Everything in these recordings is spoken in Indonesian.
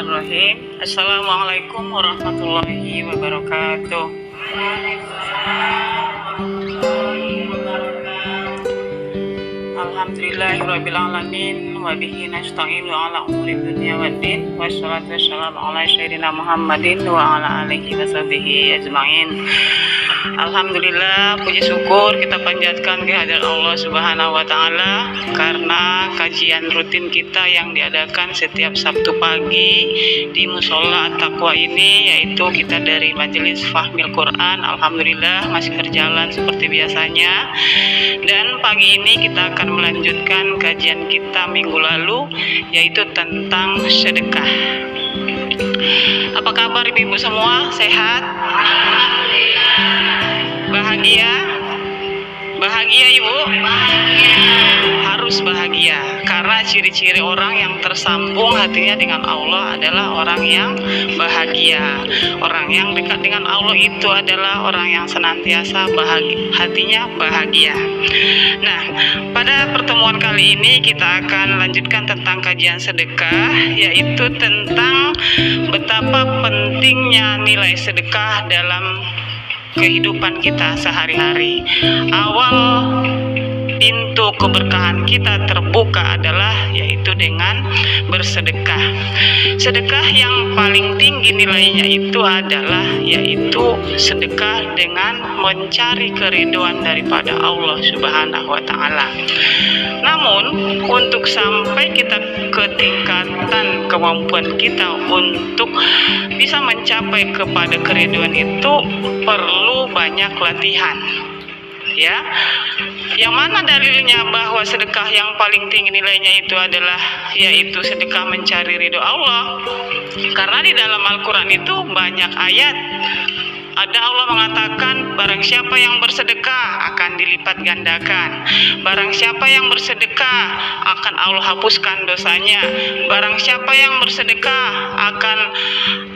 Bismillahirrahmanirrahim. Assalamualaikum warahmatullahi wabarakatuh. Alhamdulillahirabbil alamin wa bihi nasta'inu ala umuri dunya waddin wassalatu wassalamu ala sayyidina Muhammadin wa ala alihi washabihi ajmain. Alhamdulillah, puji syukur kita panjatkan kehadirat Allah Subhanahu wa taala karena kajian rutin kita yang diadakan setiap Sabtu pagi di Mushola At-Taqwa ini, yaitu kita dari Majelis Fahmil Quran. Alhamdulillah masih berjalan seperti biasanya. Dan pagi ini kita akan melanjutkan kajian kita minggu lalu, yaitu tentang sedekah. Apa kabar ibu-ibu semua? Sehat? Bahagia? Bahagia ibu? Bahagia. Harus bahagia, karena ciri-ciri orang yang tersambung hatinya dengan Allah adalah orang yang bahagia. Orang yang dekat dengan Allah itu adalah orang yang senantiasa hatinya bahagia. Nah, pada pertemuan kali ini kita akan lanjutkan tentang kajian sedekah, yaitu tentang betapa pentingnya nilai sedekah dalam kehidupan kita sehari-hari. Awal pintu keberkahan kita terbuka adalah yaitu dengan bersedekah. Sedekah yang paling tinggi nilainya itu adalah yaitu sedekah dengan mencari keridhaan daripada Allah Subhanahu wa taala. Namun untuk sampai kita ke tingkatan kemampuan kita untuk bisa mencapai kepada keridhaan itu perlu banyak latihan. Ya, yang mana dalilnya bahwa sedekah yang paling tinggi nilainya itu adalah yaitu sedekah mencari ridho Allah? Karena di dalam Al-Quran itu banyak ayat. Ada Allah mengatakan, barang siapa yang bersedekah akan dilipat gandakan. Barang siapa yang bersedekah akan Allah hapuskan dosanya. Barang siapa yang bersedekah akan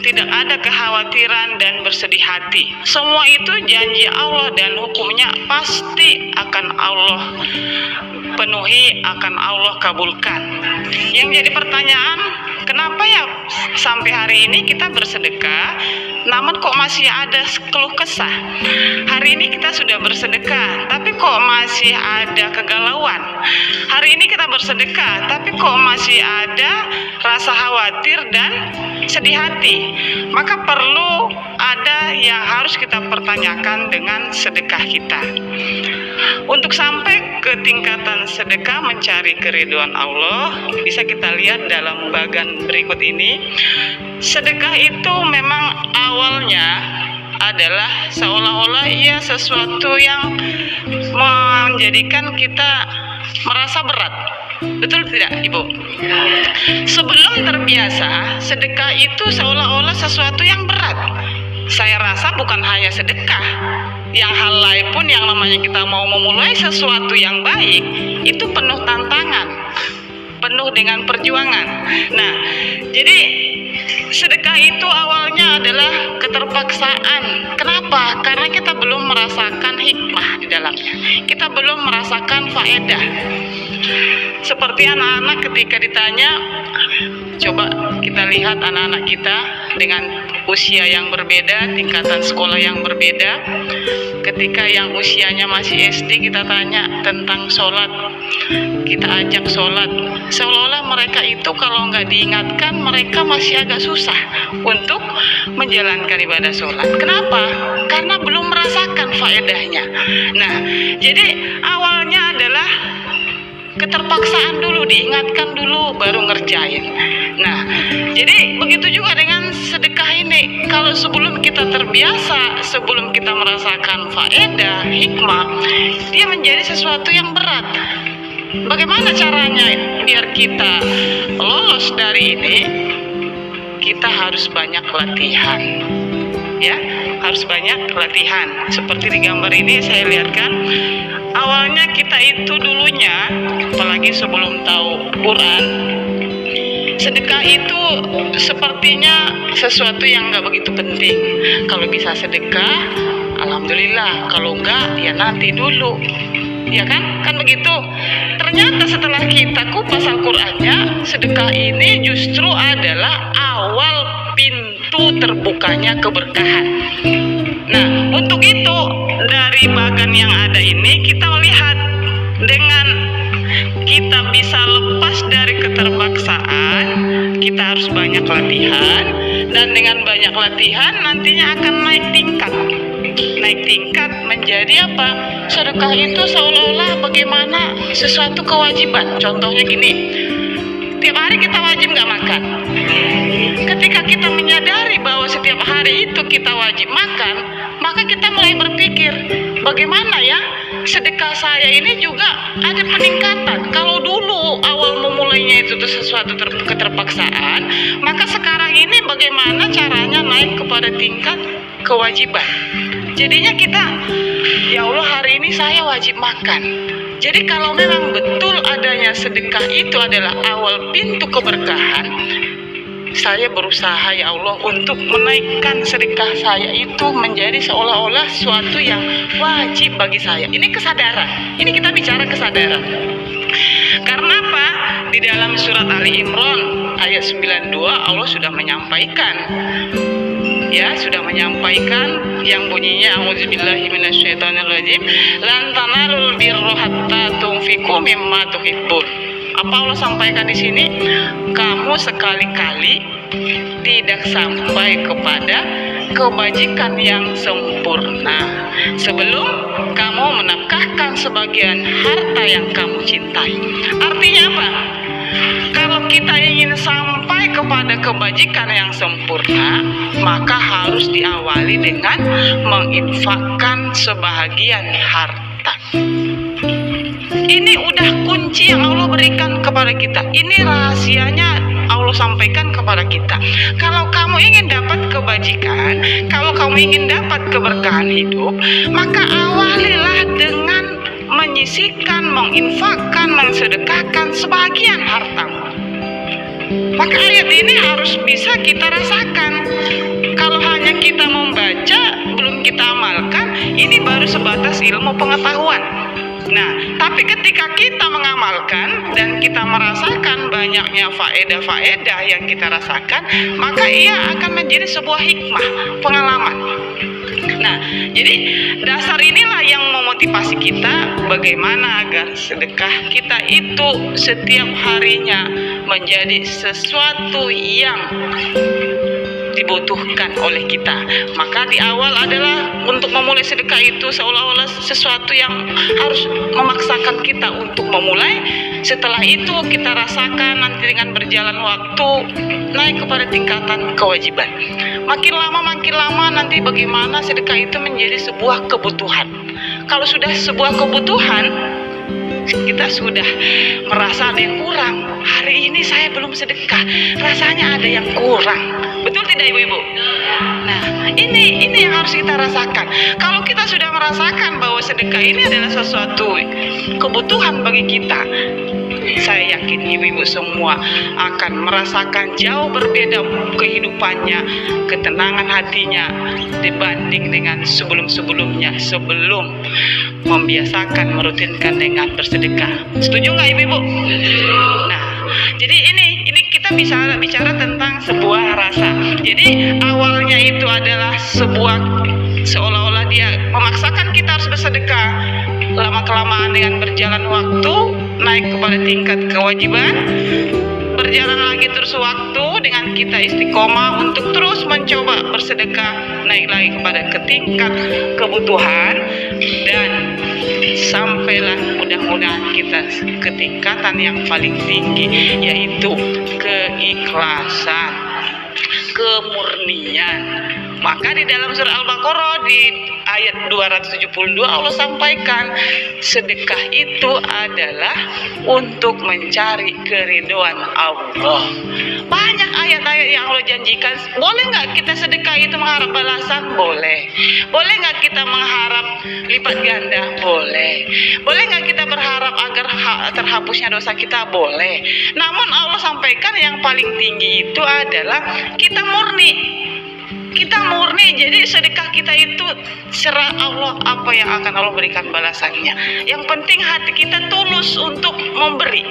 tidak ada kekhawatiran dan bersedih hati. Semua itu janji Allah dan hukumnya pasti akan Allah penuhi, akan Allah kabulkan. Yang jadi pertanyaan, kenapa ya sampai hari ini kita bersedekah namun kok masih ada keluh kesah? Hari ini kita sudah bersedekah tapi kok masih ada kegalauan. Hari ini kita bersedekah tapi kok masih ada rasa khawatir dan sedih hati. Maka perlu ada yang harus kita pertanyakan dengan sedekah kita. Untuk sampai ke tingkatan sedekah mencari keridhaan Allah, bisa kita lihat dalam bagan berikut ini. Sedekah itu memang awalnya adalah seolah-olah ia sesuatu yang menjadikan kita merasa berat. Betul tidak, Ibu? Sebelum terbiasa, sedekah itu seolah-olah sesuatu yang berat. Saya rasa bukan hanya sedekah, yang hal lain pun yang namanya kita mau memulai sesuatu yang baik itu penuh tantangan, penuh dengan perjuangan. Nah, jadi sedekah itu awalnya adalah keterpaksaan. Kenapa? Karena kita belum merasakan hikmah di dalamnya. Kita belum merasakan faedah. Seperti anak-anak ketika ditanya, coba kita lihat anak-anak kita dengan usia yang berbeda, tingkatan sekolah yang berbeda. Ketika yang usianya masih SD kita tanya tentang sholat, kita ajak sholat, seolah-olah mereka itu kalau nggak diingatkan mereka masih agak susah untuk menjalankan ibadah sholat. Kenapa? Karena belum merasakan faedahnya. Nah, jadi awalnya adalah keterpaksaan dulu, diingatkan dulu baru ngerjain. Nah, jadi begitu juga dengan sedekah ini. Kalau sebelum kita terbiasa, sebelum kita merasakan faedah, hikmah, dia menjadi sesuatu yang berat. Bagaimana caranya biar kita lolos dari ini? Kita harus banyak latihan. Ya, harus banyak latihan. Seperti di gambar ini saya lihatkan, awalnya kita itu dulunya, apalagi sebelum tahu Quran, sedekah itu sepertinya sesuatu yang nggak begitu penting. Kalau bisa sedekah, alhamdulillah. Kalau enggak, ya nanti dulu. Ya kan? Kan begitu. Ternyata ternyata setelah kita kupas Al-Qur'annya, sedekah ini justru adalah awal pintu terbukanya keberkahan. Nah, untuk itu dari bagan yang ada ini kita melihat, dengan kita bisa lepas dari keterpaksaan, kita harus banyak latihan, dan dengan banyak latihan nantinya akan naik tingkat menjadi apa? Sedekah itu seolah-olah bagaimana sesuatu kewajiban. Contohnya gini, tiap hari kita wajib nggak makan. Ketika kita menyadari bahwa setiap hari itu kita wajib makan, maka kita mulai berpikir, bagaimana ya sedekah saya ini juga ada peningkatan. Kalau dulu awal memulainya itu sesuatu keterpaksaan, maka sekarang ini bagaimana caranya naik kepada tingkat kewajiban. Jadinya kita, ya Allah hari ini saya wajib makan. Jadi kalau memang betul adanya sedekah itu adalah awal pintu keberkahan, saya berusaha ya Allah untuk menaikkan sedekah saya itu menjadi seolah-olah sesuatu yang wajib bagi saya. Ini kesadaran. Ini kita bicara kesadaran. Karena apa? Di dalam surat Ali Imran ayat 92 Allah sudah menyampaikan, yang bunyinya a'udzubillahi minasyaitonirrajim, lan tanalul birra hatta tunfiqu mimma tuhibbun. Apa Allah sampaikan di sini? Kamu sekali-kali tidak sampai kepada kebajikan yang sempurna sebelum kamu menafkahkan sebagian harta yang kamu cintai. Artinya apa? Kalau kita ingin sampai kepada kebajikan yang sempurna, maka harus diawali dengan menginfakkan sebahagian harta. Ini udah kunci yang Allah berikan kepada kita. Ini rahasianya Allah sampaikan kepada kita. Kalau kamu ingin dapat kebajikan, kalau kamu ingin dapat keberkahan hidup, maka awalilah dengan menyisihkan, menginfakkan, mensedekahkan sebagian hartamu. Maka ayat ini harus bisa kita rasakan. Kalau hanya kita membaca, belum kita amalkan, ini baru sebatas ilmu pengetahuan. Nah, tapi ketika kita mengamalkan dan kita merasakan banyaknya faedah-faedah yang kita rasakan, maka ia akan menjadi sebuah hikmah, pengalaman. Nah, jadi dasar inilah yang memotivasi kita bagaimana agar sedekah kita itu setiap harinya menjadi sesuatu yang dibutuhkan oleh kita. Maka di awal adalah untuk memulai sedekah itu seolah-olah sesuatu yang harus memaksakan kita untuk memulai. Setelah itu kita rasakan nanti dengan berjalan waktu naik kepada tingkatan kewajiban. Makin lama nanti bagaimana sedekah itu menjadi sebuah kebutuhan. Kalau sudah sebuah kebutuhan, kita sudah merasa ada yang kurang. Hari ini saya belum sedekah, rasanya ada yang kurang. Betul tidak ibu-ibu? Nah, ini yang harus kita rasakan. Kalau kita sudah merasakan bahwa sedekah ini adalah sesuatu kebutuhan bagi kita, saya yakin ibu-ibu semua akan merasakan jauh berbeda kehidupannya, ketenangan hatinya dibanding dengan sebelum-sebelumnya, sebelum membiasakan, merutinkan dengan bersedekah. Setuju nggak ibu-ibu? Nah, jadi ini kita bisa bicara tentang sebuah rasa. Jadi awalnya itu adalah sebuah seolah-olah dia memaksakan kita harus bersedekah. Lama-kelamaan dengan berjalan waktu naik kepada tingkat kewajiban, berjalan lagi terus waktu dengan kita istiqomah untuk terus mencoba bersedekah, naik lagi kepada ke tingkat kebutuhan, dan sampailah mudah-mudahan kita ke tingkatan yang paling tinggi, yaitu keikhlasan, kemurnian. Maka di dalam surah Al-Baqarah di ayat 272 Allah sampaikan sedekah itu adalah untuk mencari keridhaan Allah. Banyak ayat-ayat yang Allah janjikan. Boleh nggak kita sedekah itu mengharap balasan? Boleh. Boleh nggak kita mengharap lipat ganda? Boleh. Boleh nggak kita berharap agar terhapusnya dosa kita? Boleh. Namun Allah sampaikan yang paling tinggi itu adalah kita murni. kita murni, jadi sedekah kita itu serah Allah apa yang akan Allah berikan balasannya. Yang penting hati kita tulus untuk memberi,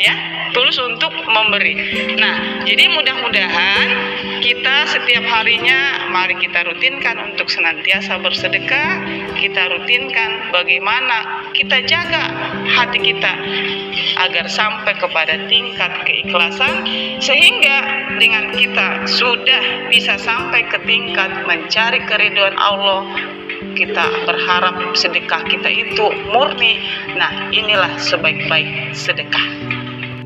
ya, tulus untuk memberi. Nah, jadi mudah-mudahan kita setiap harinya mari kita rutinkan untuk senantiasa bersedekah. Kita rutinkan bagaimana kita jaga hati kita agar sampai kepada tingkat keikhlasan, sehingga dengan kita sudah bisa sampai ke tingkat mencari keridhaan Allah, kita berharap sedekah kita itu murni. Nah, inilah sebaik-baik sedekah.